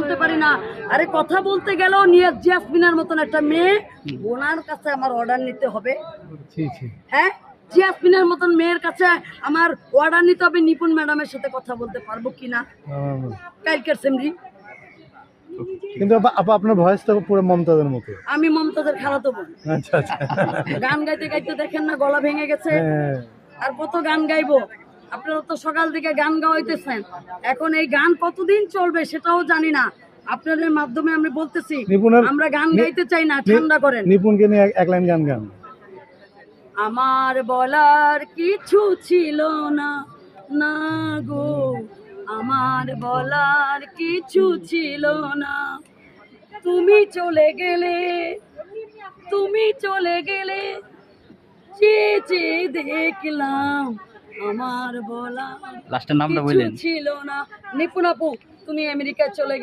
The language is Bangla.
বলতে পারি না। আরে কথা বলতে গেলেও নিয়ে জিয়াসমিনের মতন একটা মেয়ে, ওনার কাছে আমার অর্ডার নিতে হবে। হ্যাঁ, জিয়াসমিনের মতন মেয়ের কাছে আমার অর্ডার নিতে হবে। নিপুণ ম্যাডামের সাথে কথা বলতে পারবো কিনা কালকের সেমরি। কিন্তু আপা আপনার ভয়েস তো পুরো মমতাজের মতো। আমি মমতাজের খালাতো বোন। আচ্ছা আচ্ছা। গান গাইতে গাইতে দেখেন না গলা ভেঙে গেছে। আর কত গান গাইবো? আপনারা তো সকাল থেকে গান গাওয়াইতেছেন, এখন এই গান কতদিন চলবে সেটাও জানি না। আপনাদের মাধ্যমে আমি বলতেছি, আমরা গান গাইতে চাই না, ঠান্ডা করেন। নিপুণকে নিয়ে এক লাইন গান গান। আমার বলার কিছু ছিল না, না গো, আমার বলার কিছু ছিল না। তুমি চলে গেলে, তুমি চলে গেলে, চেয়ে চেয়ে দেখলাম, আমার বলা লাস্টের নামটা বললেন ছিল না। নিপুণ আপু, তুমি আমেরিকায় চলে গেলে।